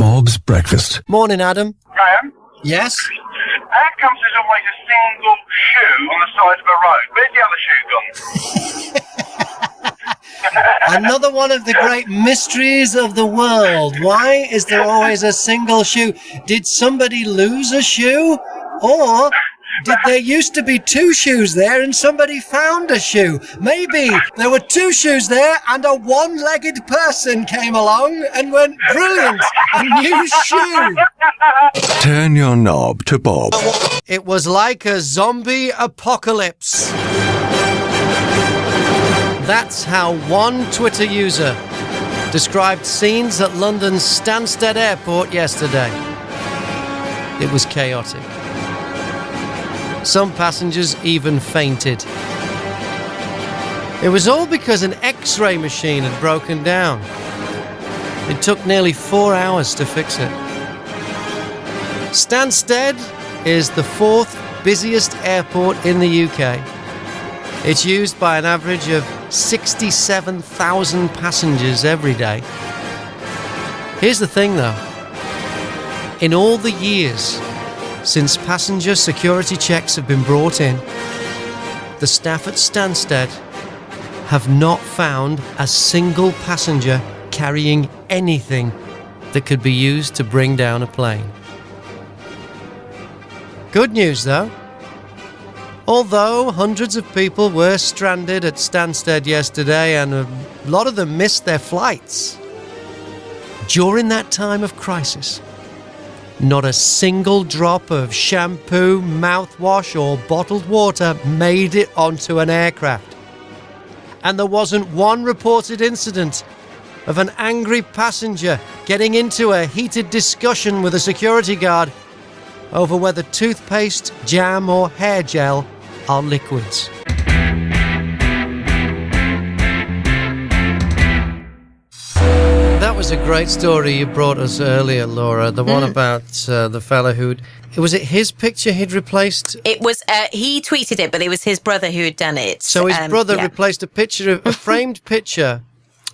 Bob's Breakfast. Morning, Adam. Graham? Yes? How comes there's always a single shoe on the side of a road? Where's the other shoe gone? Another one of the great mysteries of the world. Why is there always a single shoe? Did somebody lose a shoe? Or did there used to be two shoes there and somebody found a shoe? Maybe there were two shoes there and a one-legged person came along and went, brilliant, a new shoe. Turn your knob to Bob. It was like a zombie apocalypse. That's how one Twitter user described scenes at London's Stansted airport yesterday. It was chaotic. Some passengers even fainted. It was all because an X-ray machine had broken down. It took nearly 4 hours to fix it. Stansted is the fourth busiest airport in the UK. It's used by an average of 67,000 passengers every day. Here's the thing though. In all the years since passenger security checks have been brought in, the staff at Stansted have not found a single passenger carrying anything that could be used to bring down a plane. Good news though. Although hundreds of people were stranded at Stansted yesterday and a lot of them missed their flights, during that time of crisis, not a single drop of shampoo, mouthwash or bottled water made it onto an aircraft. And there wasn't one reported incident of an angry passenger getting into a heated discussion with a security guard over whether toothpaste, jam or hair gel are liquids. That was a great story you brought us earlier, Laura. The one about the fella who'd... Was it his picture he'd replaced? It was, he tweeted it, but it was his brother who had done it. So his brother replaced a framed picture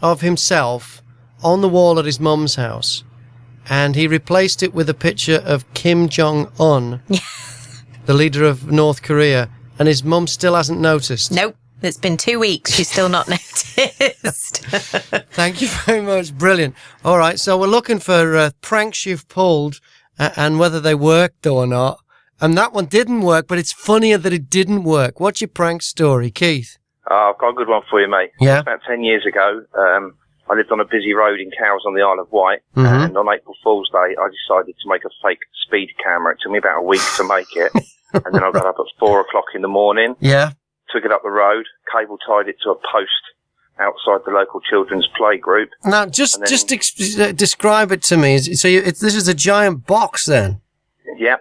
of himself on the wall at his mum's house. And he replaced it with a picture of Kim Jong-un, the leader of North Korea. And his mum still hasn't noticed. Nope. It's been 2 weeks. She's still not noticed. Thank you very much. Brilliant. All right. So we're looking for pranks you've pulled and whether they worked or not. And that one didn't work, but it's funnier that it didn't work. What's your prank story, Keith? I've got a good one for you, mate. Yeah. About 10 years ago, I lived on a busy road in Cowes on the Isle of Wight. And on April Fool's Day, I decided to make a fake speed camera. It took me about a week to make it. And then I got up at 4 o'clock in the morning. Yeah. Took it up the road, cable tied it to a post outside the local children's play group. Now, just describe it to me. So this is a giant box then? Yeah.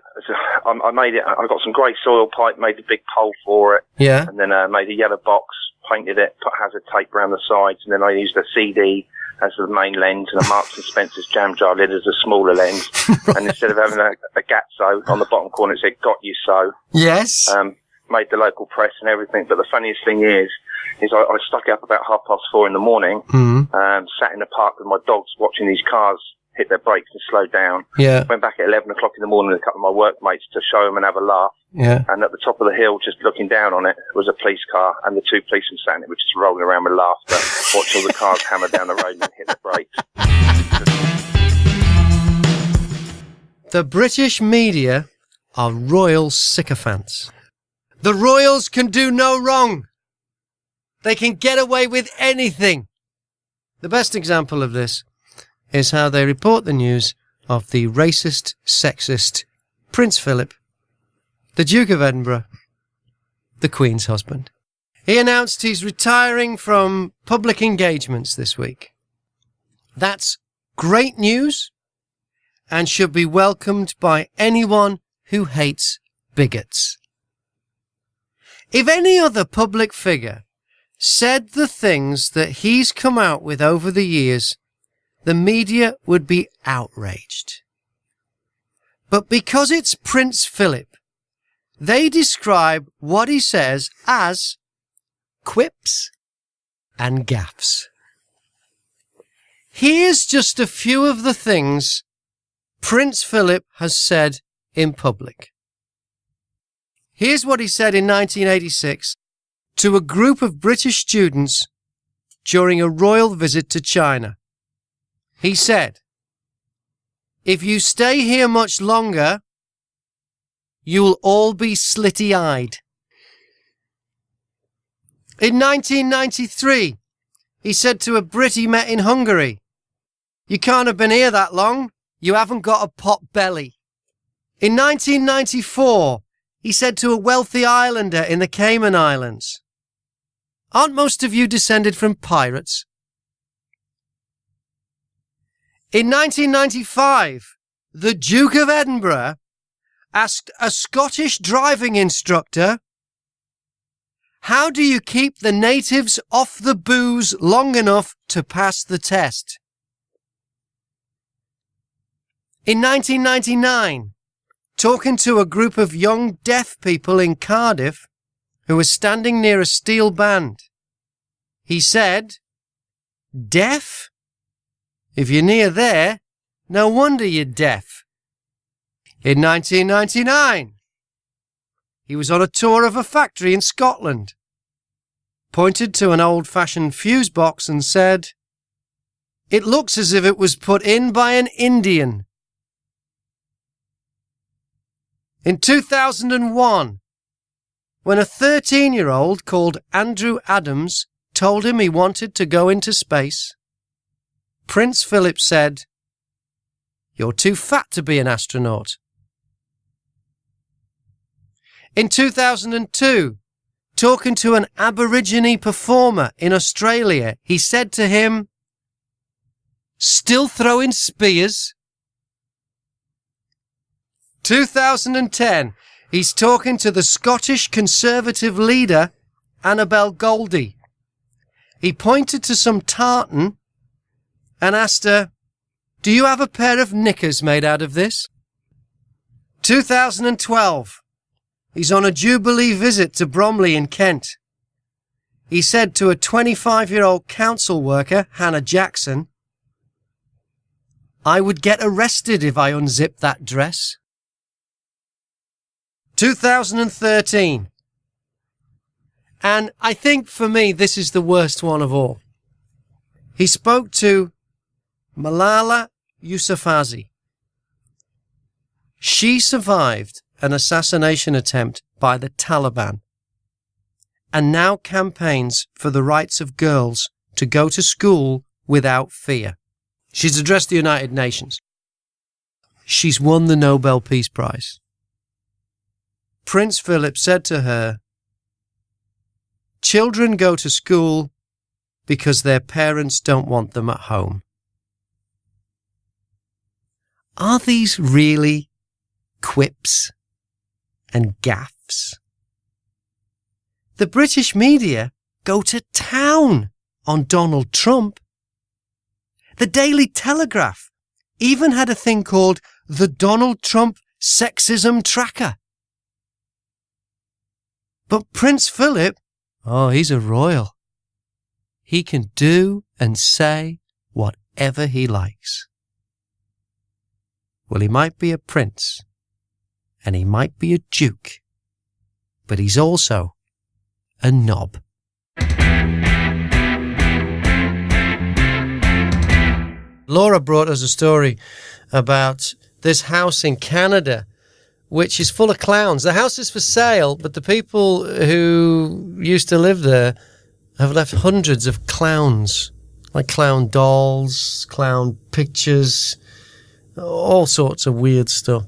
I made it. I got some grey soil pipe, made a big pole for it. Yeah. And then made a yellow box, painted it, put hazard tape around the sides, and then I used a CD as the main lens and a Marks and Spencer's jam jar lid as a smaller lens. Right. And instead of having a Gatso on the bottom corner, it said, "Got you so." Yes. Made the local press and everything. But the funniest thing is I stuck it up about 4:30 in the morning, sat in the park with my dogs watching these cars hit their brakes and slow down. Yeah. Went back at 11 o'clock in the morning with a couple of my workmates to show them and have a laugh. Yeah. And at the top of the hill, just looking down on it, was a police car, and the two policemen sat in it were just rolling around with laughter, watching all the cars hammer down the road and hit their brakes. The British media are royal sycophants. The royals can do no wrong. They can get away with anything. The best example of this is how they report the news of the racist, sexist Prince Philip, the Duke of Edinburgh, the Queen's husband. He announced he's retiring from public engagements this week. That's great news and should be welcomed by anyone who hates bigots. If any other public figure said the things that he's come out with over the years, the media would be outraged. But because it's Prince Philip, they describe what he says as quips and gaffes. Here's just a few of the things Prince Philip has said in public. Here's what he said in 1986 to a group of British students during a royal visit to China. He said, "If you stay here much longer, you'll all be slitty-eyed." In 1993, he said to a Brit he met in Hungary, "You can't have been here that long. You haven't got a pot belly." In 1994, he said to a wealthy islander in the Cayman Islands, "Aren't most of you descended from pirates?" In 1995, the Duke of Edinburgh asked a Scottish driving instructor, "How do you keep the natives off the booze long enough to pass the test?" In 1999, talking to a group of young deaf people in Cardiff who were standing near a steel band, he said, "Deaf? If you're near there, no wonder you're deaf." In 1999, he was on a tour of a factory in Scotland, pointed to an old-fashioned fuse box and said, "It looks as if it was put in by an Indian." In 2001, when a 13-year-old called Andrew Adams told him he wanted to go into space, Prince Philip said, "You're too fat to be an astronaut." In 2002, talking to an Aborigine performer in Australia, he said to him, "Still throwing spears?" 2010, he's talking to the Scottish Conservative leader, Annabel Goldie. He pointed to some tartan and asked her, "Do you have a pair of knickers made out of this?" 2012, he's on a Jubilee visit to Bromley in Kent. He said to a 25-year-old council worker, Hannah Jackson, "I would get arrested if I unzipped that dress." 2013, and I think for me this is the worst one of all. He spoke to Malala Yousafzai. She survived an assassination attempt by the Taliban and now campaigns for the rights of girls to go to school without fear. She's addressed the United Nations. She's won the Nobel Peace Prize. Prince Philip said to her, "Children go to school because their parents don't want them at home." Are these really quips and gaffes? The British media go to town on Donald Trump. The Daily Telegraph even had a thing called the Donald Trump Sexism Tracker. But Prince Philip, he's a royal. He can do and say whatever he likes. Well, he might be a prince, and he might be a duke, but he's also a knob. Laura brought us a story about this house in Canada which is full of clowns. The house is for sale, but the people who used to live there have left hundreds of clowns, like clown dolls, clown pictures, all sorts of weird stuff.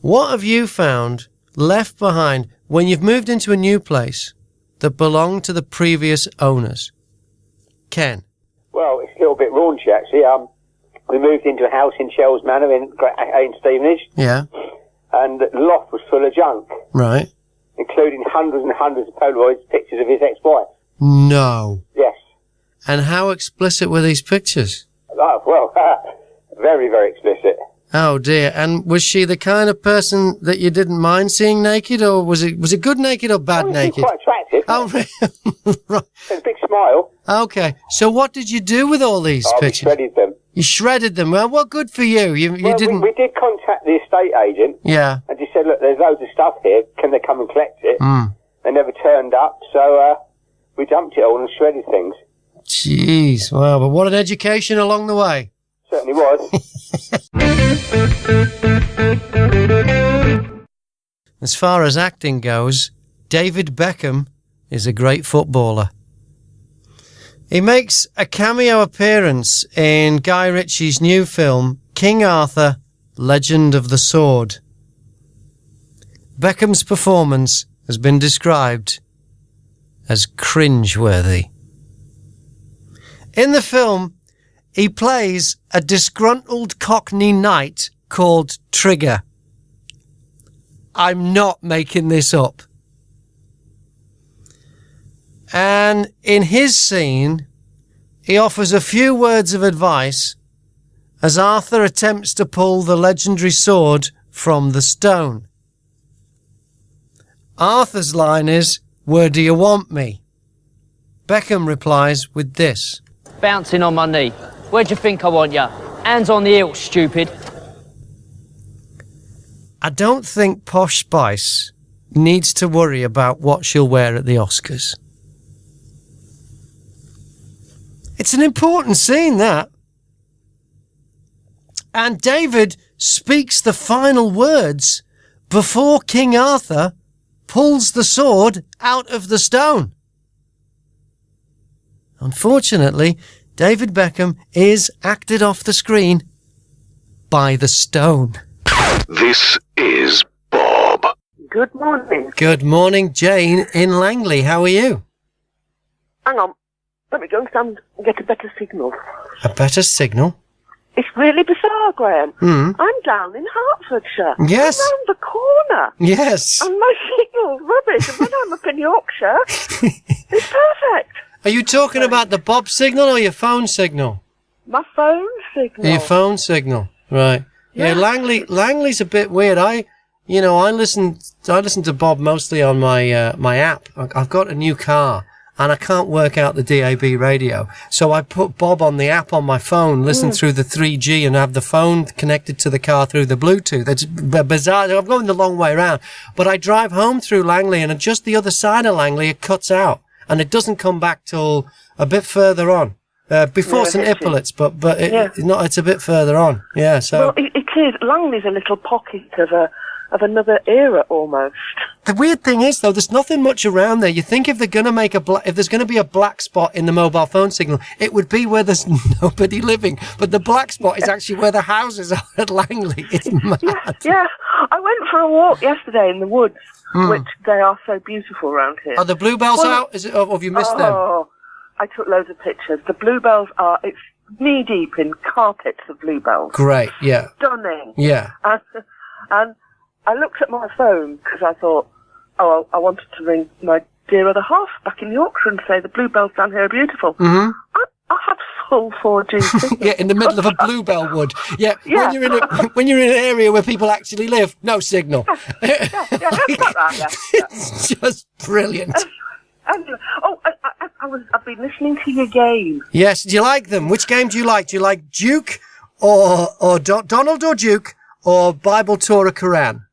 What have you found left behind when you've moved into a new place that belonged to the previous owners? Ken? Well, it's a little bit raunchy, actually. We moved into a house in Shells Manor in Stevenage. Yeah. And the loft was full of junk. Right. Including hundreds and hundreds of Polaroids, pictures of his ex-wife. No. Yes. And how explicit were these pictures? Oh, well, very, very explicit. Oh dear. And was she the kind of person that you didn't mind seeing naked, or was it good naked or bad naked? Quite attractive. Oh, right. A big smile. Okay. So what did you do with all these pictures? We shredded them. You shredded them. Well, good for you. You didn't... We did contact the estate agent. Yeah. And just said, look, there's loads of stuff here. Can they come and collect it? They never turned up, so we dumped it all and shredded things. Jeez, wow, but what an education along the way. Certainly was. As far as acting goes, David Beckham is a great footballer. He makes a cameo appearance in Guy Ritchie's new film, King Arthur, Legend of the Sword. Beckham's performance has been described as cringe-worthy. In the film, he plays a disgruntled Cockney knight called Trigger. I'm not making this up. And in his scene, he offers a few words of advice as Arthur attempts to pull the legendary sword from the stone. Arthur's line is, "Where do you want me?" Beckham replies with this. Bouncing on my knee. Where do you think I want ya? Hands on the hilt, stupid. I don't think Posh Spice needs to worry about what she'll wear at the Oscars. It's an important scene, that. And David speaks the final words before King Arthur pulls the sword out of the stone. Unfortunately, David Beckham is acted off the screen by the stone. This is Bob. Good morning. Good morning, Jane in Langley. How are you? Hang on. Let me go and get a better signal. A better signal? It's really bizarre, Graham. Mm. I'm down in Hertfordshire. Yes. I'm round the corner. Yes. And my signal's rubbish. And when I'm up in Yorkshire, it's perfect. Are you talking about the Bob signal or your phone signal? My phone signal. Your phone signal, right. Yeah, Langley's a bit weird. I listen to Bob mostly on my my app. I've got a new car and I can't work out the DAB radio. So I put Bob on the app on my phone, listen through the 3G and have the phone connected to the car through the Bluetooth. That's bizarre. I'm going the long way around. But I drive home through Langley and just the other side of Langley, it cuts out. And it doesn't come back till a bit further on. Before St. Hippolyte's, but it's a bit further on. Yeah, so. Well, it is. Langley's a little pocket of another era almost. The weird thing is, though, there's nothing much around there. You think if they're going to make if there's going to be a black spot in the mobile phone signal, it would be where there's nobody living. But the black spot is actually where the houses are at Langley. It's mad. Yeah. I went for a walk yesterday in the woods, which they are so beautiful around here. Are the bluebells out? Or have you missed them? Oh, I took loads of pictures. The bluebells it's knee deep in carpets of bluebells. Great, yeah. Stunning. Yeah. And I looked at my phone because I thought, I wanted to ring my dear other half back in Yorkshire and say the bluebells down here are beautiful. Mm-hmm. I had full 4G signal. Yeah, in the middle of a bluebell wood. Yeah. When you're in an area where people actually live, no signal. That's not right. It's just brilliant. I've been listening to your game. Yes, do you like them? Which game do you like? Do you like Duke or Donald or Duke or Bible, Torah, Quran?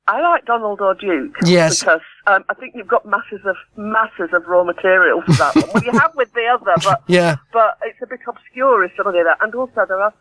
I like Donald or Duke. Yes. Because I think you've got masses of raw material for that one. Well, you have with the other, but yeah. But it's a bit obscure, is some of that. And also there are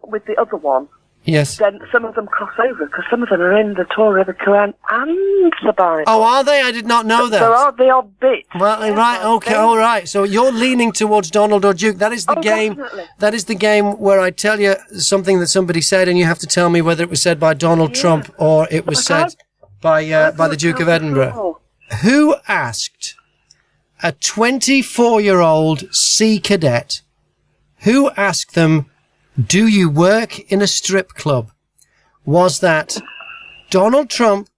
with the other one. Yes. Then some of them cross over because some of them are in the Torah, the Quran, and the Bible. Oh, are they? I did not know that. There are the odd bits. Well, right, okay, all right. So you're leaning towards Donald or Duke. That is the game. Definitely. That is the game where I tell you something that somebody said, and you have to tell me whether it was said by Donald Trump or it was said by the Duke of Edinburgh. Who asked a 24-year-old sea cadet? Who asked them, "Do you work in a strip club?" Was that Donald Trump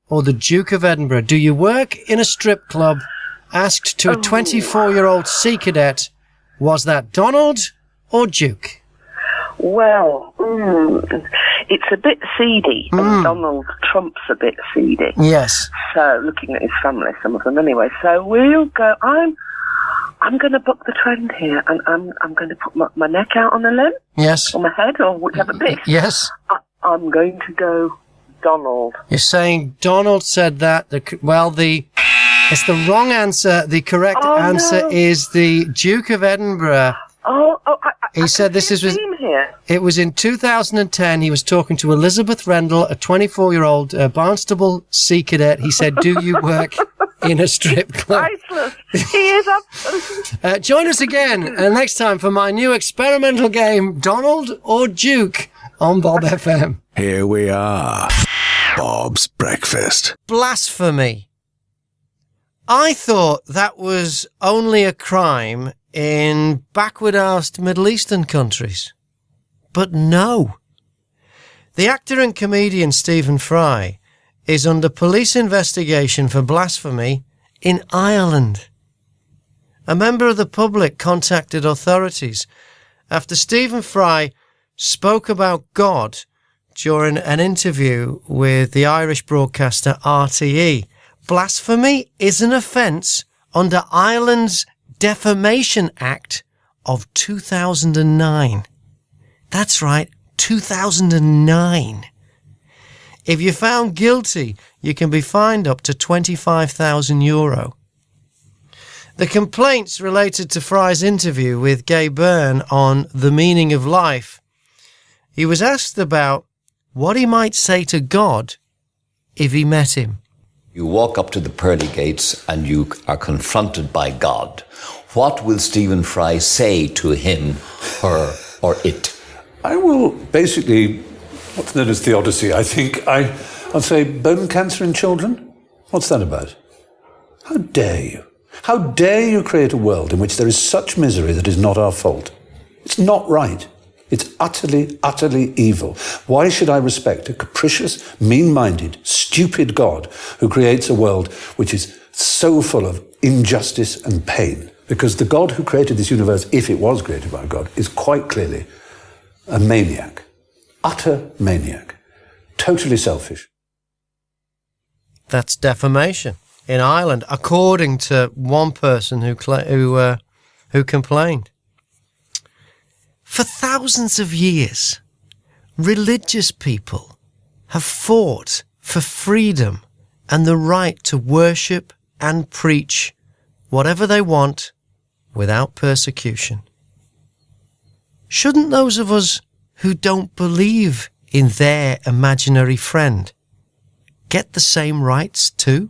or the Duke of Edinburgh? Do you work in a strip club? Asked to a 24-year-old sea cadet. Was that Donald or Duke? Well, it's a bit seedy, and Donald Trump's a bit seedy. Yes. So, looking at his family, some of them anyway. So we'll go. I'm going to buck the trend here, and I'm going to put my neck out on a limb. Yes. Or my head, or whichever bit. Yes. I'm going to go Donald. You're saying Donald said that. It's the wrong answer. The correct answer is the Duke of Edinburgh. He said this is. It was in 2010. He was talking to Elizabeth Rendell, a 24-year-old Barnstable Sea cadet. He said, "Do you work in a strip club?" Priceless. He is absolutely. Join us again next time for my new experimental game, Donald or Duke, on BOBfm. Here we are. Bob's Breakfast. Blasphemy. I thought that was only a crime in backward-arsed Middle Eastern countries. But no. The actor and comedian Stephen Fry is under police investigation for blasphemy in Ireland. A member of the public contacted authorities after Stephen Fry spoke about God during an interview with the Irish broadcaster RTE. Blasphemy is an offence under Ireland's Defamation Act of 2009. That's right, 2009. If you're found guilty, you can be fined up to €25,000. The complaints related to Fry's interview with Gay Byrne on The Meaning of Life. He was asked about what he might say to God if he met him. You walk up to the pearly gates and you are confronted by God. What will Stephen Fry say to him, her, or it? I will basically, what's known as theodicy, I think. I'll say bone cancer in children? What's that about? How dare you? How dare you create a world in which there is such misery that is not our fault? It's not right. It's utterly, utterly evil. Why should I respect a capricious, mean-minded, stupid God who creates a world which is so full of injustice and pain? Because the God who created this universe, if it was created by God, is quite clearly a maniac. Utter maniac. Totally selfish. That's defamation in Ireland, according to one person who complained. For thousands of years, religious people have fought for freedom and the right to worship and preach whatever they want without persecution. Shouldn't those of us who don't believe in their imaginary friend get the same rights too?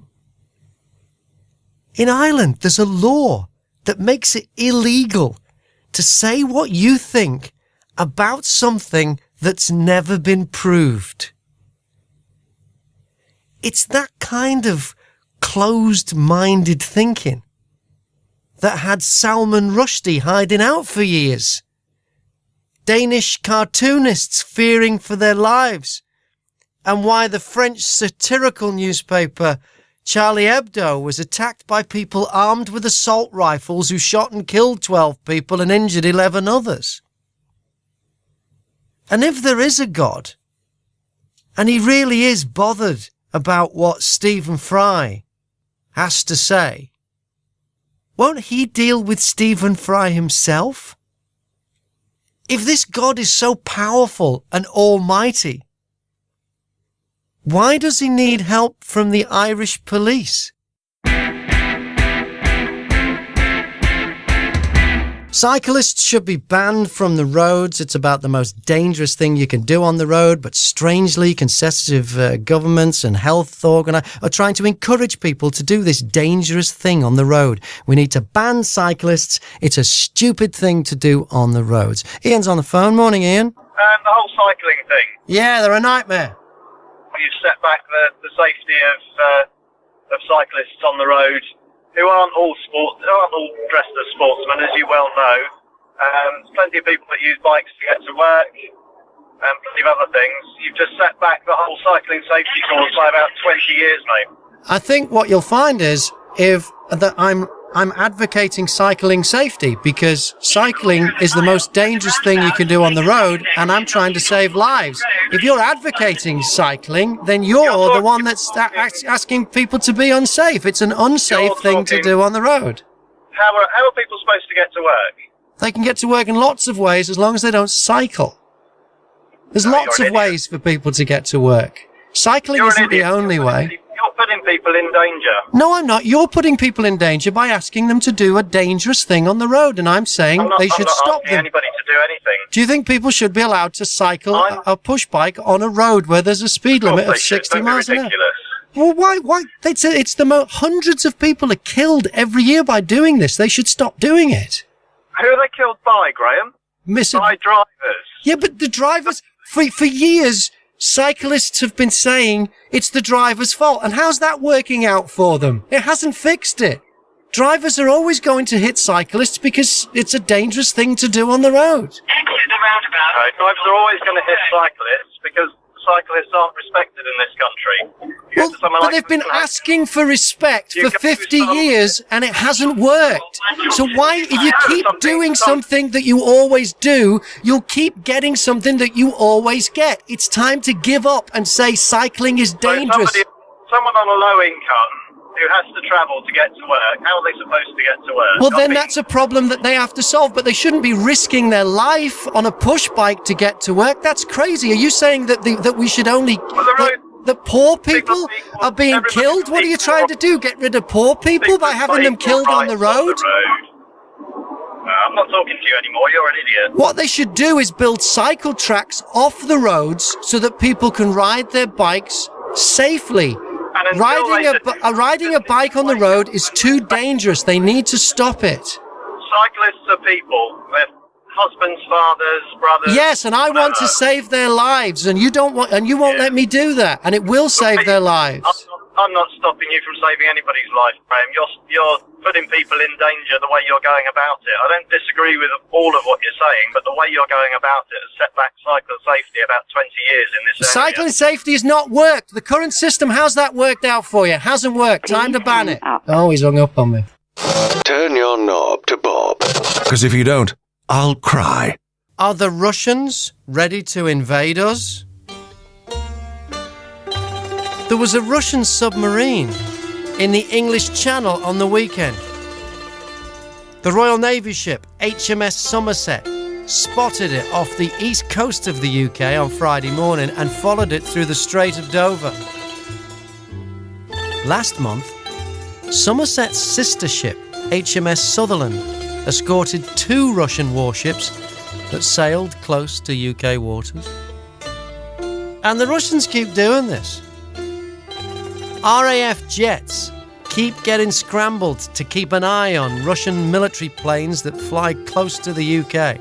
In Ireland, there's a law that makes it illegal to say what you think about something that's never been proved. It's that kind of closed-minded thinking that had Salman Rushdie hiding out for years, Danish cartoonists fearing for their lives, and why the French satirical newspaper Charlie Hebdo was attacked by people armed with assault rifles who shot and killed 12 people and injured 11 others. And if there is a God, and he really is bothered about what Stephen Fry has to say, won't he deal with Stephen Fry himself? If this God is so powerful and almighty, why does he need help from the Irish police? Cyclists should be banned from the roads. It's about the most dangerous thing you can do on the road, but strangely conservative governments and health organisations are trying to encourage people to do this dangerous thing on the road. We need to ban cyclists. It's a stupid thing to do on the roads. Ian's on the phone. Morning, Ian. The whole cycling thing. Yeah, they're a nightmare. You've set back the safety of cyclists on the road, who aren't all dressed as sportsmen, as you well know. There's plenty of people that use bikes to get to work, and plenty of other things. You've just set back the whole cycling safety course by about 20 years, mate. I think what you'll find is that I'm advocating cycling safety, because cycling is the most dangerous thing you can do on the road, and I'm trying to save lives. If you're advocating cycling, then you're the one that's asking people to be unsafe. It's an unsafe thing to do on the road. how are people supposed to get to work? They can get to work in lots of ways as long as they don't cycle. There's lots of ways for people to get to work. Cycling isn't the only way. You're putting people in danger. No, I'm not. You're putting people in danger by asking them to do a dangerous thing on the road, and I'm saying they should stop them. Anybody to do anything. Do you think people should be allowed to cycle a push bike on a road where there's a speed limit of 60 miles an hour? Well, why? It's hundreds of people are killed every year by doing this. They should stop doing it. Who are they killed by, Graham? By drivers. Yeah, but the drivers, for years, cyclists have been saying it's the driver's fault. And how's that working out for them? It hasn't fixed it. Drivers are always going to hit cyclists because it's a dangerous thing to do on the road. Drivers are always going to hit cyclists because cyclists aren't respected in this country. Well, but they've been asking for respect for 50 years and it hasn't worked. So why, if you keep doing something that you always do, you'll keep getting something that you always get. It's time to give up and say cycling is dangerous. Someone on a low income who has to travel to get to work, how are they supposed to get to work? Well, then that's a problem that they have to solve, but they shouldn't be risking their life on a push bike to get to work. That's crazy. Are you saying that that we should only... that poor people are being killed? What are you trying to do? Get rid of poor people by having them killed on the road? I'm not talking to you anymore. You're an idiot. What they should do is build cycle tracks off the roads so that people can ride their bikes safely. Riding a bike on the road is too dangerous. They need to stop it. Cyclists are people. They're husbands, fathers, brothers. Yes, and I want to save their lives, and you don't want, and you won't let me do that, and it will save their lives. I'm not stopping you from saving anybody's life, Graham. You're putting people in danger the way you're going about it. I don't disagree with all of what you're saying, but the way you're going about it has set back cycle safety about 20 years in this area. Cycling safety has not worked. The current system, how's that worked out for you? Hasn't worked. Time to ban it. Oh, he's hung up on me. Turn your knob to Bob. Because if you don't, I'll cry. Are the Russians ready to invade us? There was a Russian submarine in the English Channel on the weekend. The Royal Navy ship HMS Somerset spotted it off the east coast of the UK on Friday morning and followed it through the Strait of Dover. Last month, Somerset's sister ship HMS Sutherland escorted 2 Russian warships that sailed close to UK waters. And the Russians keep doing this. RAF jets keep getting scrambled to keep an eye on Russian military planes that fly close to the UK.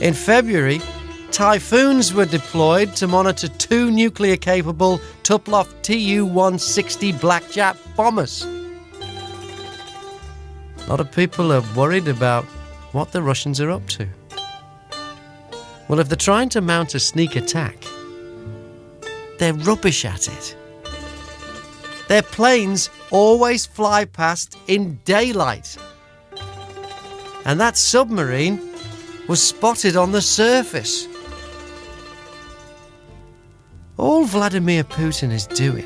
In February, Typhoons were deployed to monitor 2 nuclear-capable Tupolev Tu-160 Blackjack bombers. A lot of people are worried about what the Russians are up to. Well, if they're trying to mount a sneak attack, they're rubbish at it. Their planes always fly past in daylight. And that submarine was spotted on the surface. All Vladimir Putin is doing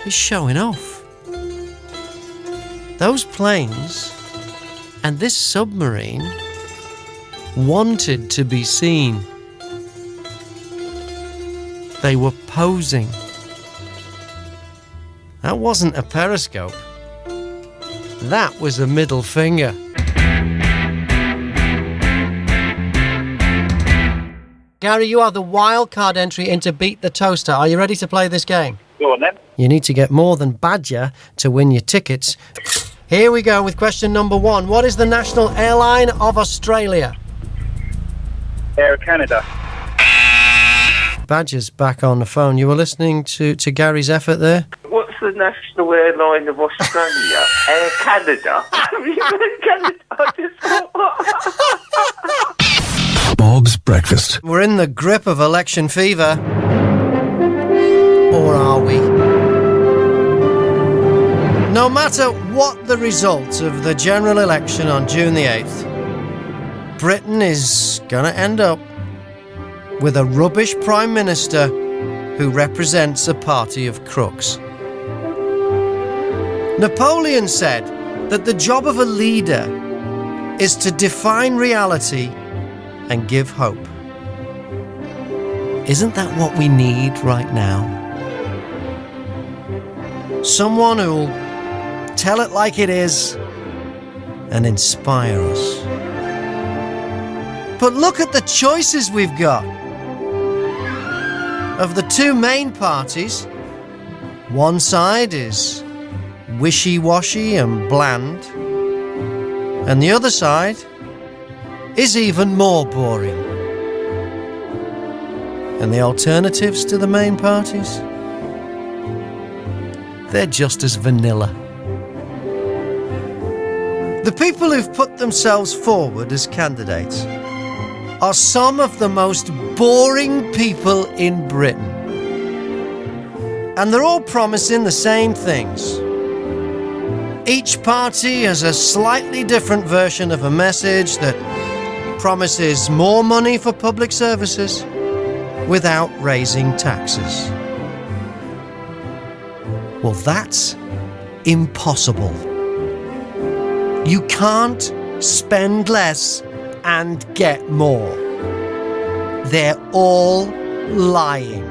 is showing off. Those planes and this submarine wanted to be seen. They were posing. That wasn't a periscope. That was a middle finger. Gary, you are the wildcard entry into Beat the Toaster. Are you ready to play this game? Go on then. You need to get more than Badger to win your tickets. Here we go with question number 1. What is the national airline of Australia? Air Canada. Badger's back on the phone. You were listening to Gary's effort there? What's the national airline of Australia? Air Canada. Bob's Breakfast. We're in the grip of election fever. Or are we? No matter what the result of the general election on June the 8th, Britain is going to end up with a rubbish Prime Minister who represents a party of crooks. Napoleon said, that the job of a leader is to define reality and give hope. Isn't that what we need right now? Someone who'll tell it like it is and inspire us. But look at the choices we've got. Of the two main parties, one side is wishy-washy and bland, and the other side is even more boring. And the alternatives to the main parties? They're just as vanilla. The people who've put themselves forward as candidates are some of the most boring people in Britain. And they're all promising the same things. Each party has a slightly different version of a message that promises more money for public services without raising taxes. Well, that's impossible. You can't spend less and get more. They're all lying.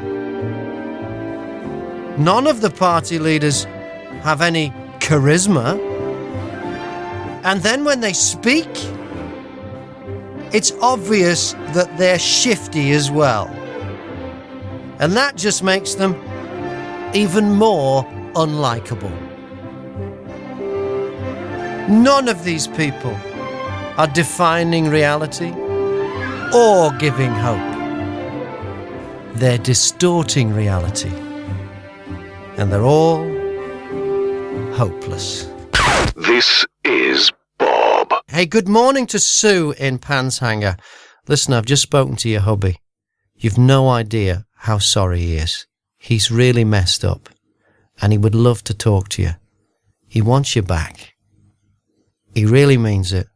None of the party leaders have any charisma. And then when they speak, it's obvious that they're shifty as well. And that just makes them even more unlikable. None of these people are defining reality or giving hope. They're distorting reality. And they're all hopeless. This is Bob. Hey, good morning to Sue in Panshanger. Listen, I've just spoken to your hubby. You've no idea how sorry he is. He's really messed up, and he would love to talk to you. He wants you back. He really means it.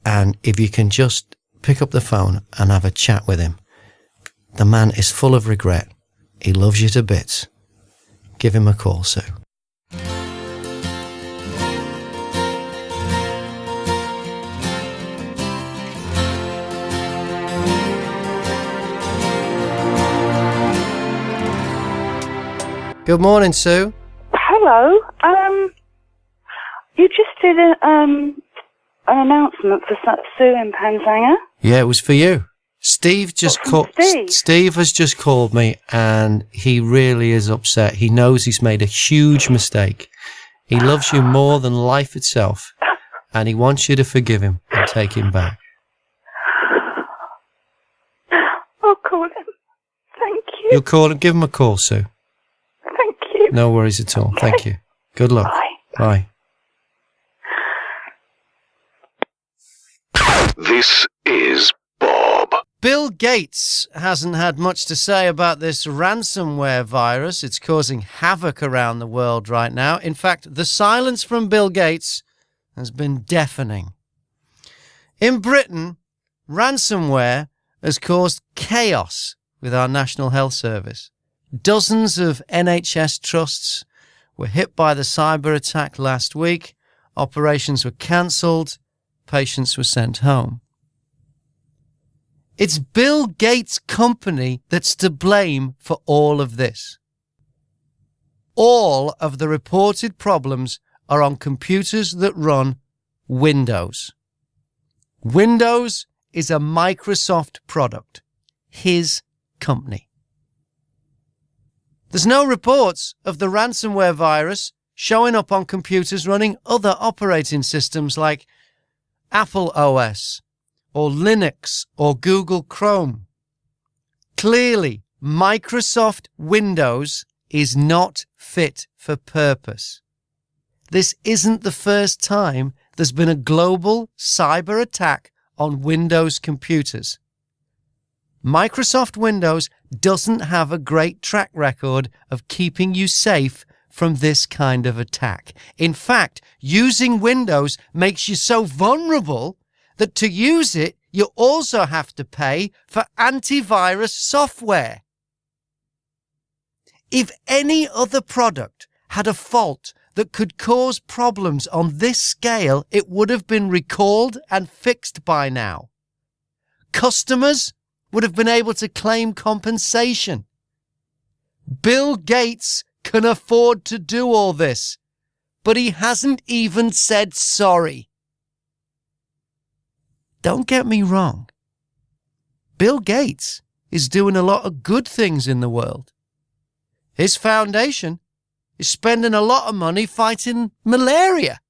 And if you can just pick up the phone and have a chat with him. The man is full of regret. He loves you to bits. Give him a call, Sue. Good morning, Sue. Hello. You just did an announcement for Sue in Panshanger. Yeah, it was for you. Steve just called. Steve has just called me, and he really is upset. He knows he's made a huge mistake. He loves you more than life itself, and he wants you to forgive him and take him back. I'll call him. Thank you. You'll call him. Give him a call, Sue. Thank you. No worries at all. Okay. Thank you. Good luck. Bye. Bye. This is Bob. Bill Gates hasn't had much to say about this ransomware virus. It's causing havoc around the world right now. In fact, the silence from Bill Gates has been deafening. In Britain, ransomware has caused chaos with our National Health Service. Dozens of NHS trusts were hit by the cyber attack last week. Operations were cancelled. Patients were sent home. It's Bill Gates' company that's to blame for all of this. All of the reported problems are on computers that run Windows. Windows is a Microsoft product, his company. There's no reports of the ransomware virus showing up on computers running other operating systems like Apple OS or Linux or Google Chrome. Clearly, Microsoft Windows is not fit for purpose. This isn't the first time there's been a global cyber attack on Windows computers. Microsoft Windows doesn't have a great track record of keeping you safe from this kind of attack. In fact, using Windows makes you so vulnerable that to use it, you also have to pay for antivirus software. If any other product had a fault that could cause problems on this scale, it would have been recalled and fixed by now. Customers would have been able to claim compensation. Bill Gates can afford to do all this, but he hasn't even said sorry. Don't get me wrong. Bill Gates is doing a lot of good things in the world. His foundation is spending a lot of money fighting malaria.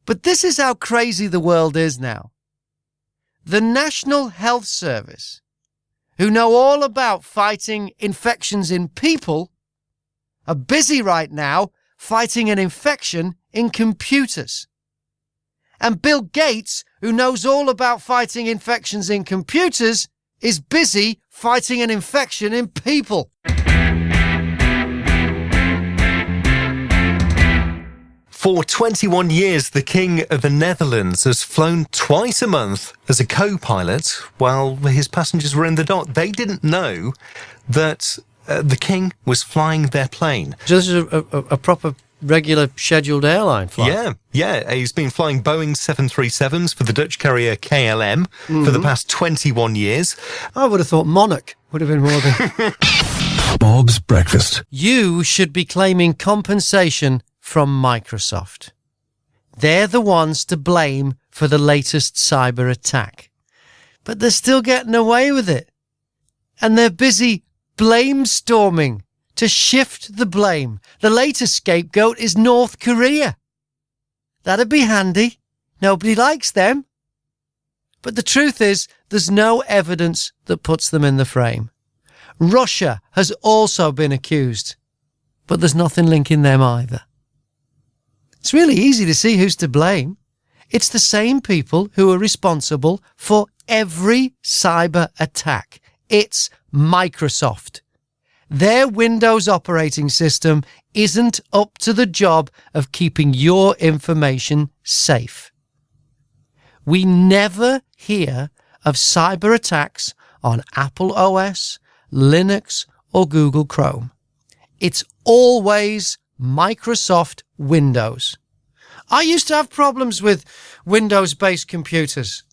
But this is how crazy the world is now. The National Health Service, who know all about fighting infections in people, are busy right now fighting an infection in computers. And Bill Gates, who knows all about fighting infections in computers, is busy fighting an infection in people. For 21 years, the King of the Netherlands has flown twice a month as a co-pilot while his passengers were in the dock. They didn't know that the King was flying their plane. Just a proper regular scheduled airline flight. Yeah. He's been flying Boeing 737s for the Dutch carrier KLM for the past 21 years. I would have thought Monarch would have been more than... Bob's Breakfast. You should be claiming compensation from Microsoft. They're the ones to blame for the latest cyber attack. But they're still getting away with it. And they're busy blame-storming to shift the blame. The latest scapegoat is North Korea. That'd be handy. Nobody likes them. But the truth is, there's no evidence that puts them in the frame. Russia has also been accused, but there's nothing linking them either. It's really easy to see who's to blame. It's the same people who are responsible for every cyber attack. It's Microsoft. Their Windows operating system isn't up to the job of keeping your information safe. We never hear of cyber attacks on Apple OS, Linux, or Google Chrome. It's always Microsoft Windows. I used to have problems with Windows-based computers,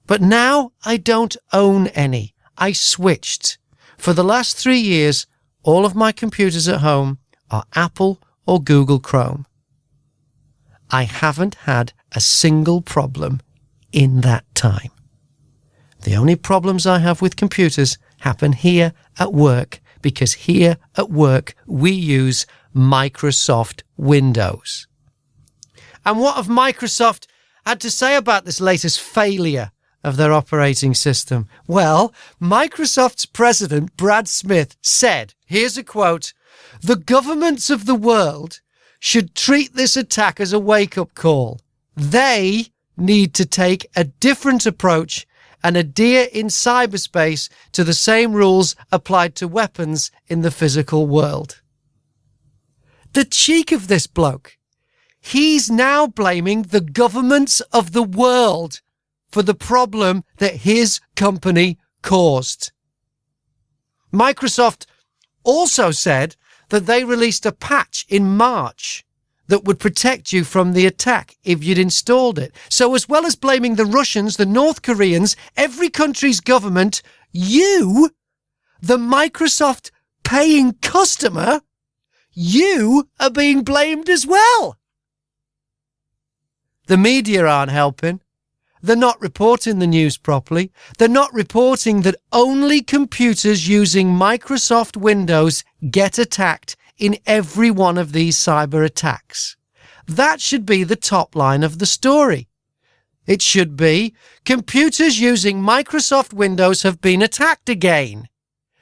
but now I don't own any. I switched. For the last 3 years, all of my computers at home are Apple or Google Chrome. I haven't had a single problem in that time. The only problems I have with computers happen here at work, because here at work we use Microsoft Windows. And what have Microsoft had to say about this latest failure of their operating system? Well, Microsoft's president, Brad Smith, said, here's a quote, "The governments of the world should treat this attack as a wake-up call. They need to take a different approach and adhere in cyberspace to the same rules applied to weapons in the physical world." The cheek of this bloke. He's now blaming the governments of the world for the problem that his company caused. Microsoft also said that they released a patch in March that would protect you from the attack if you'd installed it. So as well as blaming the Russians, the North Koreans, every country's government, you, the Microsoft paying customer, you are being blamed as well. The media aren't helping. They're not reporting the news properly. They're not reporting that only computers using Microsoft Windows get attacked in every one of these cyber attacks. That should be the top line of the story. It should be, computers using Microsoft Windows have been attacked again.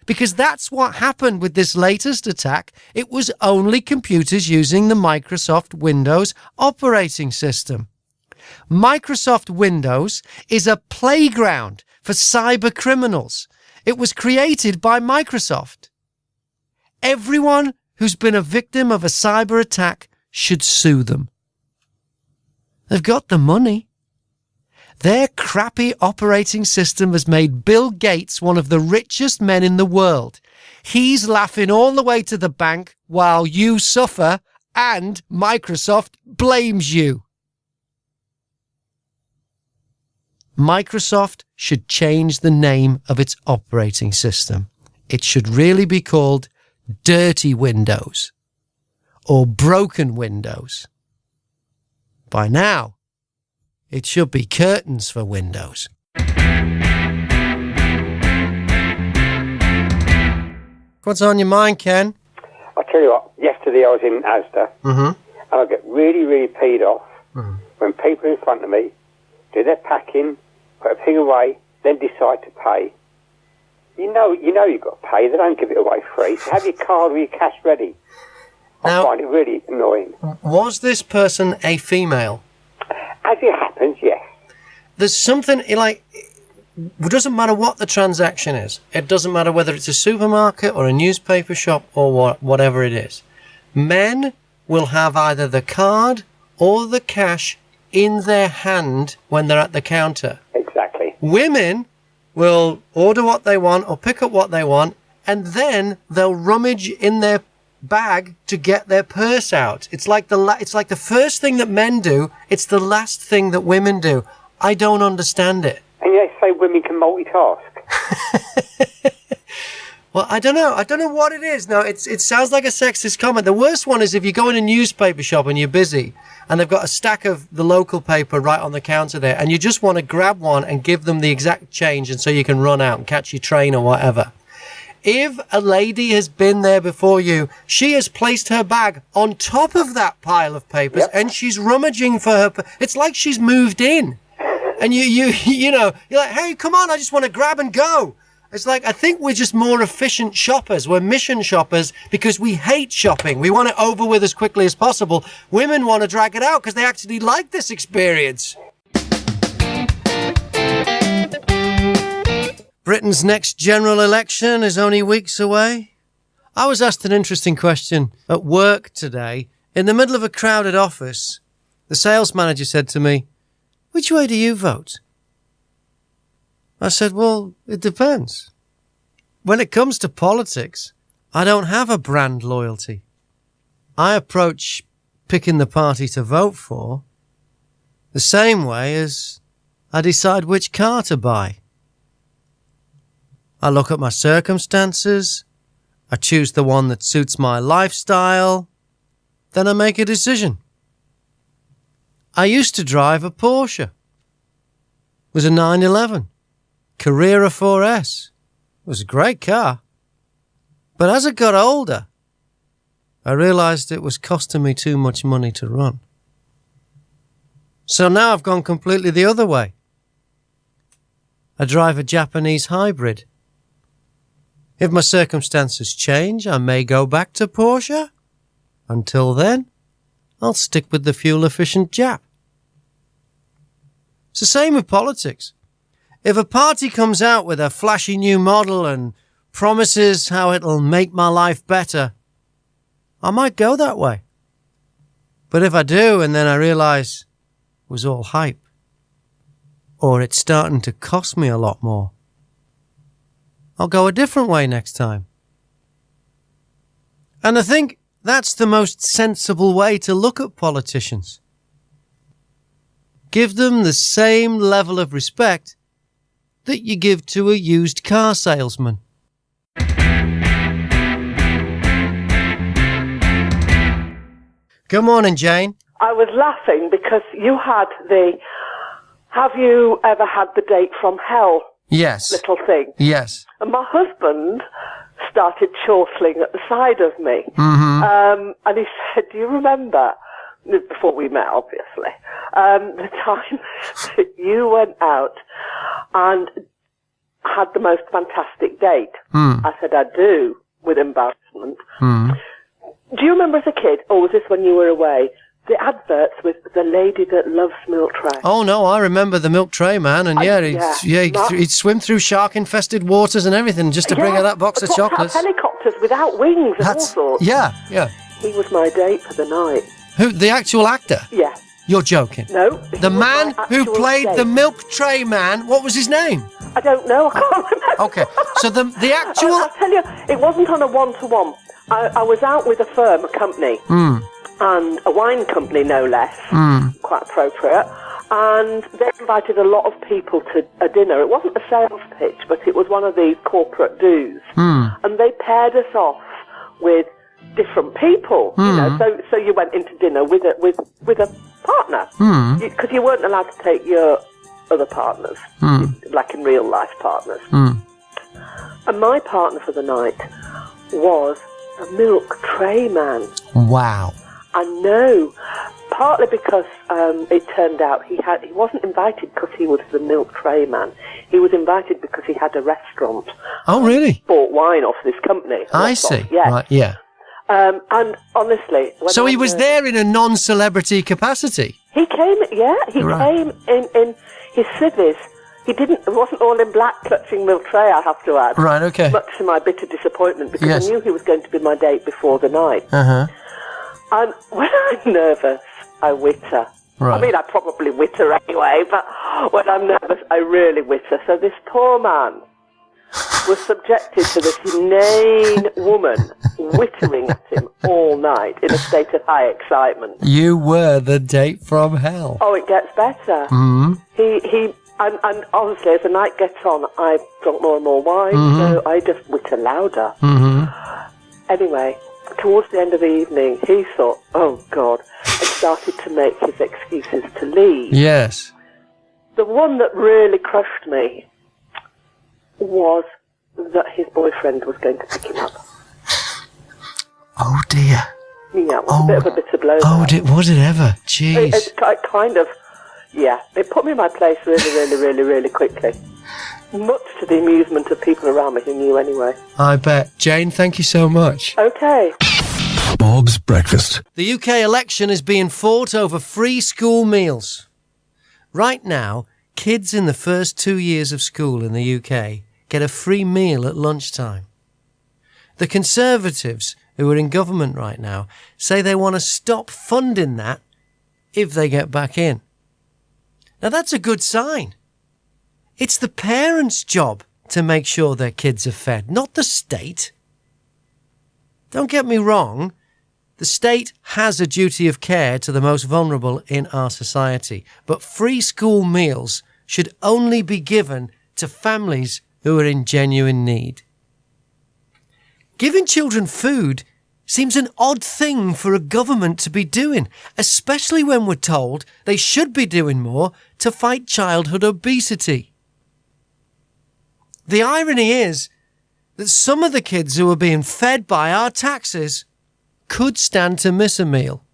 Because that's what happened with this latest attack. It was only computers using the Microsoft Windows operating system. Microsoft Windows is a playground for cyber criminals. It was created by Microsoft. Everyone who's been a victim of a cyber attack should sue them. They've got the money. Their crappy operating system has made Bill Gates one of the richest men in the world. He's laughing all the way to the bank while you suffer, and Microsoft blames you. Microsoft should change the name of its operating system. It should really be called Dirty Windows or Broken Windows. By now, it should be Curtains for Windows. What's on your mind, Ken? I'll tell you what, yesterday I was in Asda, and I get really, really peed off when people in front of me do their packing, put everything away, then decide to pay. You know you've got to pay. They don't give it away free. So have your card or your cash ready. I find it really annoying. Was this person a female? As it happens, yes. There's something like, it doesn't matter what the transaction is. It doesn't matter whether it's a supermarket or a newspaper shop or whatever it is. Men will have either the card or the cash in their hand when they're at the counter. Exactly. Women will order what they want or pick up what they want, and then they'll rummage in their bag to get their purse out. It's like the first thing that men do. It's the last thing that women do. I don't understand it. And they say women can multitask. Well, I don't know. I don't know what it is. Now, it sounds like a sexist comment. The worst one is if you go in a newspaper shop and you're busy and they've got a stack of the local paper right on the counter there, and you just want to grab one and give them the exact change and so you can run out and catch your train or whatever. If a lady has been there before you, she has placed her bag on top of that pile of papers, and she's rummaging for her. It's like she's moved in. And you know, you're like, hey, come on, I just want to grab and go. It's like, I think we're just more efficient shoppers. We're mission shoppers because we hate shopping. We want it over with as quickly as possible. Women want to drag it out because they actually like this experience. Britain's next general election is only weeks away. I was asked an interesting question at work today. In the middle of a crowded office, the sales manager said to me, "Which way do you vote?" I said, well, it depends. When it comes to politics, I don't have a brand loyalty. I approach picking the party to vote for the same way as I decide which car to buy. I look at my circumstances, I choose the one that suits my lifestyle, then I make a decision. I used to drive a Porsche. It was a 911. Carrera 4S. It was a great car. But as I got older, I realised it was costing me too much money to run. So now I've gone completely the other way. I drive a Japanese hybrid. If my circumstances change, I may go back to Porsche. Until then, I'll stick with the fuel-efficient Jap. It's the same with politics. If a party comes out with a flashy new model and promises how it'll make my life better, I might go that way. But if I do and then I realise it was all hype, or it's starting to cost me a lot more, I'll go a different way next time. And I think that's the most sensible way to look at politicians. Give them the same level of respect that you give to a used car salesman. Good morning, Jane. I was laughing because you had have you ever had the date from hell? Yes. Little thing. Yes. And my husband started chortling at the side of me. Mm-hmm. And he said, do you remember, before we met, obviously, the time that you went out and had the most fantastic date? I said, I do, with embarrassment. Do you remember as a kid, or was this when you were away, the adverts with the lady that loves milk tray? Oh, no, I remember the milk tray man, and he'd swim through shark-infested waters and everything just to bring her that box of chocolates. Helicopters without wings and all sorts. Yeah, yeah. He was my date for the night. Who, the actual actor? Yeah. You're joking. No. The man who played the milk tray man, what was his name? I don't know. I can't remember. Okay, so the actual... I'll tell you, it wasn't on a one-to-one. I was out with a firm, a company, and a wine company, no less, quite appropriate, and they invited a lot of people to a dinner. It wasn't a sales pitch, but it was one of these corporate do's, and they paired us off with different people, you know, so you went into dinner with a partner, because you weren't allowed to take your other partners, like in real life partners. And my partner for the night was a milk tray man. Wow. I know, partly because it turned out he wasn't invited because he was the milk tray man. He was invited because he had a restaurant. Oh, really? Bought wine off this company. I see. Yeah. Right, yeah. And honestly... So he was there in a non-celebrity capacity? He came, came in his civvies. It wasn't all in black clutching milk tray, I have to add. Right, okay. Much to my bitter disappointment, because I knew he was going to be my date before the night. And when I'm nervous, I witter. Right. I mean, I probably witter anyway, but when I'm nervous, I really witter. So this poor man was subjected to this inane woman wittering at him all night in a state of high excitement. You were the date from hell. Oh, it gets better. And honestly, as the night gets on, I drunk more and more wine, so I just witter louder. Anyway, towards the end of the evening, he thought, oh, God, and started to make his excuses to leave. Yes. The one that really crushed me was that his boyfriend was going to pick him up. Oh, dear. Yeah, it was a bit of a bitter blow. Oh, was it ever? Jeez. It kind of, yeah, it put me in my place really quickly. Much to the amusement of people around me who knew anyway. I bet. Jane, thank you so much. Okay. Bob's Breakfast. The UK election is being fought over free school meals. Right now, kids in the first 2 years of school in the UK get a free meal at lunchtime. The Conservatives, who are in government right now, say they want to stop funding that if they get back in. Now, that's a good sign. It's the parents' job to make sure their kids are fed, not the state. Don't get me wrong, the state has a duty of care to the most vulnerable in our society, but free school meals should only be given to families who are in genuine need. Giving children food seems an odd thing for a government to be doing, especially when we're told they should be doing more to fight childhood obesity. The irony is that some of the kids who are being fed by our taxes could stand to miss a meal.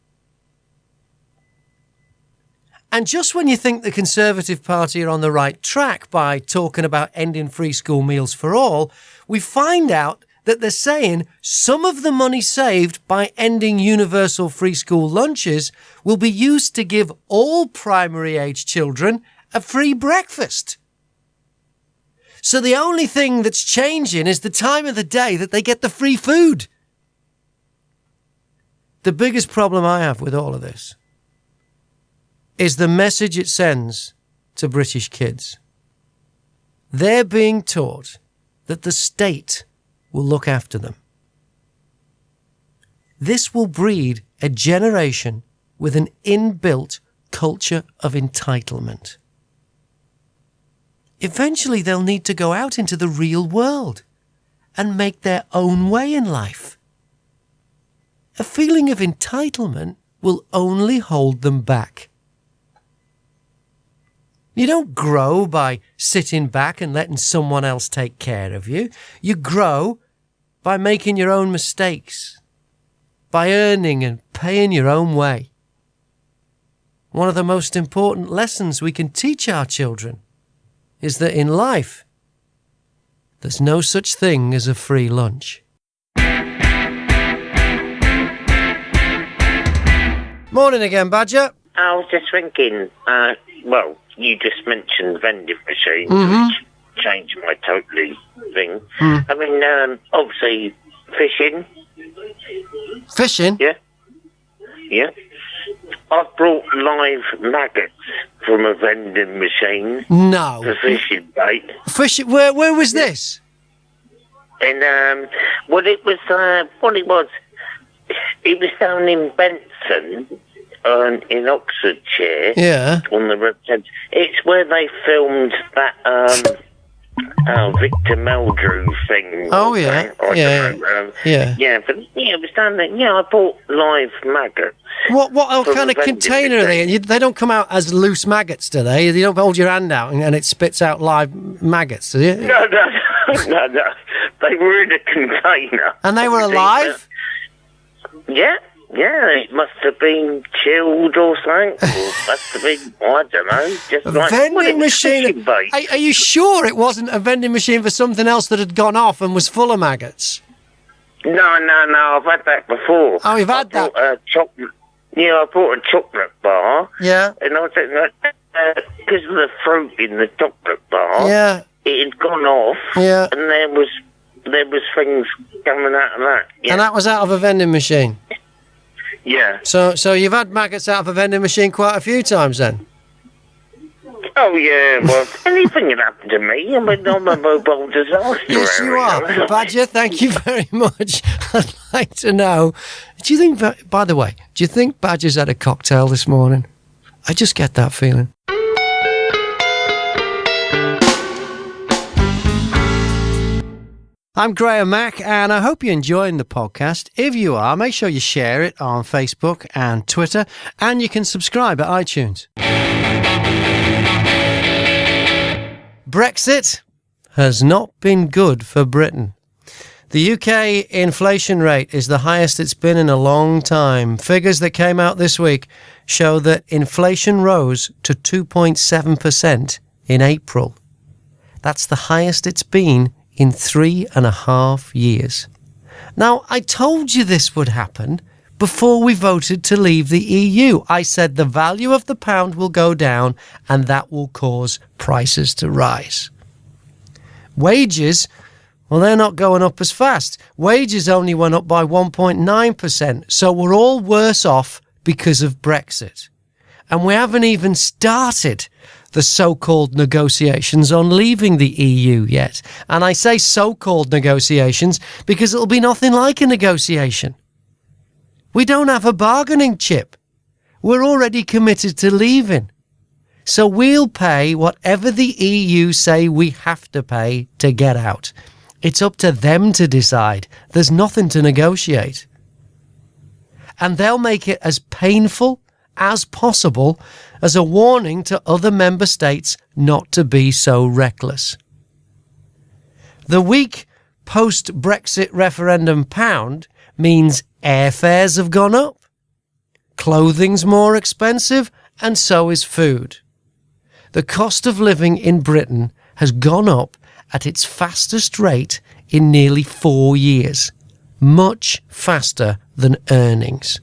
And just when you think the Conservative Party are on the right track by talking about ending free school meals for all, we find out that they're saying some of the money saved by ending universal free school lunches will be used to give all primary-age children a free breakfast. So the only thing that's changing is the time of the day that they get the free food. The biggest problem I have with all of this is the message it sends to British kids. They're being taught that the state will look after them. This will breed a generation with an inbuilt culture of entitlement. Eventually they'll need to go out into the real world and make their own way in life. A feeling of entitlement will only hold them back. You don't grow by sitting back and letting someone else take care of you. You grow by making your own mistakes, by earning and paying your own way. One of the most important lessons we can teach our children is that in life, there's no such thing as a free lunch. Morning again, Badger. I was just thinking, well, you just mentioned vending machines, which changed my totally thing. I mean, obviously, fishing. Fishing? Yeah. Yeah. I've brought live maggots from a vending machine. No. For fishing bait. Fishing? Where was this? And, well, it was down in Benson, in Oxfordshire. Yeah. On the Red Tent. It's where they filmed that, Victor Meldrew thing. Oh, yeah. Yeah, but it was down there. Yeah, I bought live maggots. What kind of container are they in? They don't come out as loose maggots, do they? You don't hold your hand out and it spits out live maggots, do you? No. They were in a container. And they were alive? Yeah, it must have been chilled or something. Or must have been, I don't know. Just like vending machine. Are you sure it wasn't a vending machine for something else that had gone off and was full of maggots? No, I've had that before. Oh, you've had that? I bought a chocolate bar. Yeah. And I think because of the fruit in the chocolate bar, yeah, it had gone off. Yeah. And there was things coming out of that. Yeah. And that was out of a vending machine? Yeah. So you've had maggots out of a vending machine quite a few times then? Oh, yeah, well, anything can happen to me. I mean, I'm a mobile disaster. Yes, you are. Badger, thank you very much. I'd like to know, do you think, by the way, do you think Badger's had a cocktail this morning? I just get that feeling. I'm Graham Mack, and I hope you're enjoying the podcast. If you are, make sure you share it on Facebook and Twitter, and you can subscribe at iTunes. Brexit has not been good for Britain. The UK inflation rate is the highest it's been in a long time. Figures that came out this week show that inflation rose to 2.7% in April. That's the highest it's been in 3.5 years. Now, I told you this would happen before we voted to leave the EU. I said the value of the pound will go down and that will cause prices to rise. Wages, well, they're not going up as fast. Wages only went up by 1.9%, so we're all worse off because of Brexit. And we haven't even started the so-called negotiations on leaving the EU yet. And I say so-called negotiations because it'll be nothing like a negotiation. We don't have a bargaining chip. We're already committed to leaving. So we'll pay whatever the EU say we have to pay to get out. It's up to them to decide. There's nothing to negotiate. And they'll make it as painful as possible as a warning to other member states not to be so reckless. The weak post-Brexit referendum pound means airfares have gone up, clothing's more expensive, and so is food. The cost of living in Britain has gone up at its fastest rate in nearly 4 years, much faster than earnings.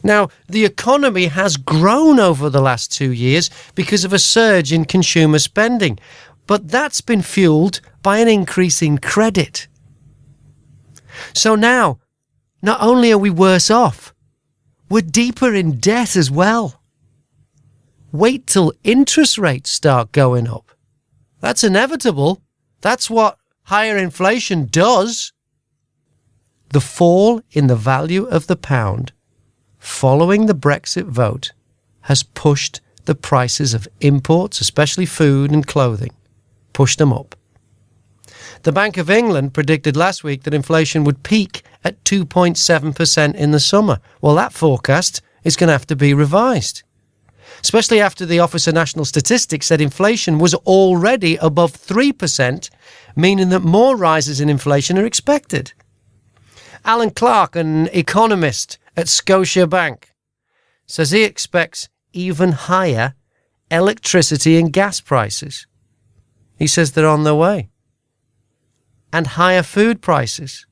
Now, the economy has grown over the last 2 years because of a surge in consumer spending, but that's been fueled by an increase in credit. So now, not only are we worse off, we're deeper in debt as well. Wait till interest rates start going up. That's inevitable. That's what higher inflation does. The fall in the value of the pound following the Brexit vote has pushed the prices of imports, especially food and clothing, pushed them up. The Bank of England predicted last week that inflation would peak at 2.7% in the summer. Well, that forecast is going to have to be revised, especially after the Office of National Statistics said inflation was already above 3%, meaning that more rises in inflation are expected. Alan Clark, an economist at Scotiabank, says he expects even higher electricity and gas prices. He says they're on their way. And higher food prices.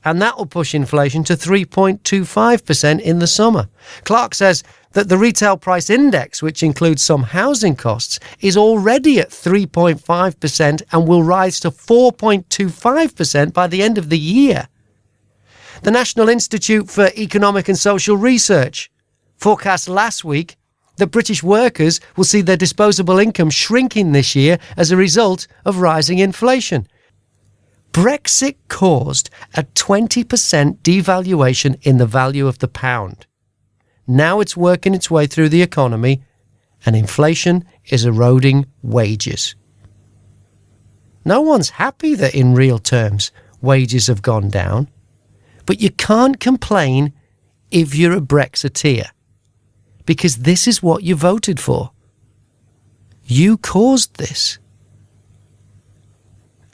And that will push inflation to 3.25% in the summer. Clark says that the retail price index, which includes some housing costs, is already at 3.5% and will rise to 4.25% by the end of the year. The National Institute for Economic and Social Research forecast last week that British workers will see their disposable income shrinking this year as a result of rising inflation. Brexit caused a 20% devaluation in the value of the pound. Now it's working its way through the economy, and inflation is eroding wages. No one's happy that in real terms wages have gone down, but you can't complain if you're a Brexiteer, because this is what you voted for. You caused this.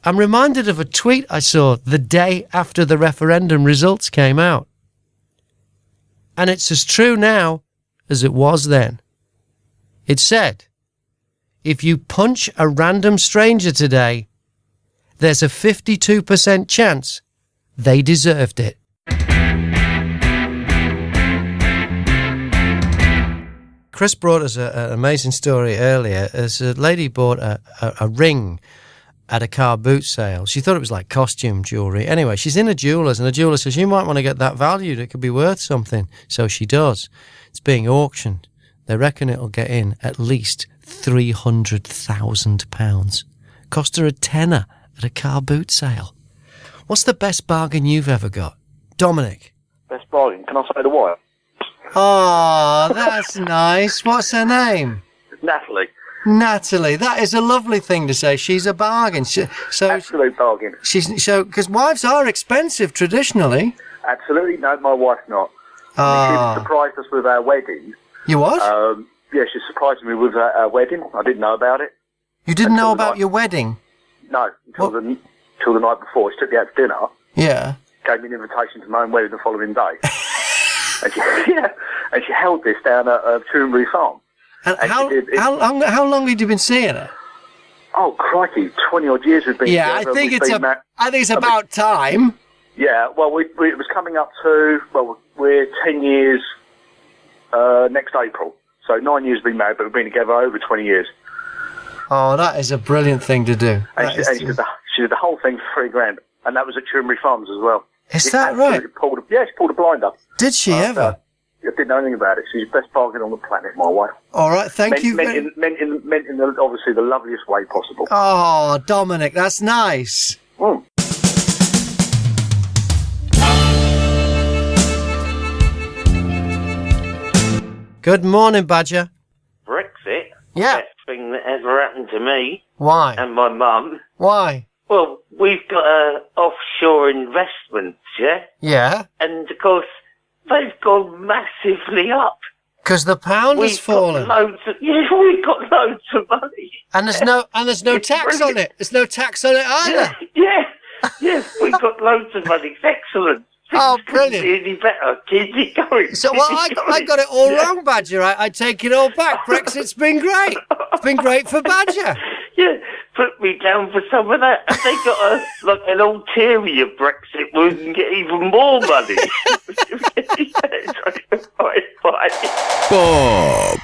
I'm reminded of a tweet I saw the day after the referendum results came out. And it's as true now as it was then. It said, if you punch a random stranger today, there's a 52% chance they deserved it. Chris brought us an amazing story earlier. As a lady bought a ring at a car boot sale. She thought it was like costume jewellery. Anyway, she's in a jeweller's, and the jeweller says, you might want to get that valued. It could be worth something. So she does. It's being auctioned. They reckon it'll get in at least £300,000. Cost her a tenner at a car boot sale. What's the best bargain you've ever got? Dominic? Best bargain? Can I say the wife? Oh, that's nice. What's her name? Natalie, that is a lovely thing to say. She's a bargain. Absolute bargain. Because wives are expensive traditionally. Absolutely, no, my wife's not. She surprised us with our wedding. You what? Yeah, she surprised me with our wedding. I didn't know about it. You didn't know about your wedding? No, until the night before. She took me out to dinner. Yeah. Gave me an invitation to my own wedding the following day. and she held this down at Toonbury Farm. And how long had you been seeing her? Oh, crikey, 20-odd years we've been together. I think it's about time. Yeah, well, it was coming up to, we're 10 years next April. So 9 years we've been married, but we've been together over 20 years. Oh, that is a brilliant thing to do. And she did the whole thing for $3,000. And that was at Toonbury Farms as well. Is that right? She pulled a blind up. Did she ever? I didn't know anything about it. She's the best bargain on the planet, my wife. All right, thank you. Meant in obviously the loveliest way possible. Oh, Dominic, that's nice. Mm. Good morning, Badger. Brexit? Yeah. Best thing that ever happened to me. Why? And my mum. Why? Well, we've got offshore investments, yeah? Yeah. And, of course, they've gone massively up. Because the pound has fallen. We've got loads of money. And there's no tax on it. There's no tax on it either. Yes, we've got loads of money. It's excellent. Oh, brilliant. Really better. Keep it going. So, I got it all wrong, Badger. I take it all back. Brexit's been great. It's been great for Badger. Yeah, put me down for some of that. They got an ulterior Brexit where we can get even more money. Bye. Bob.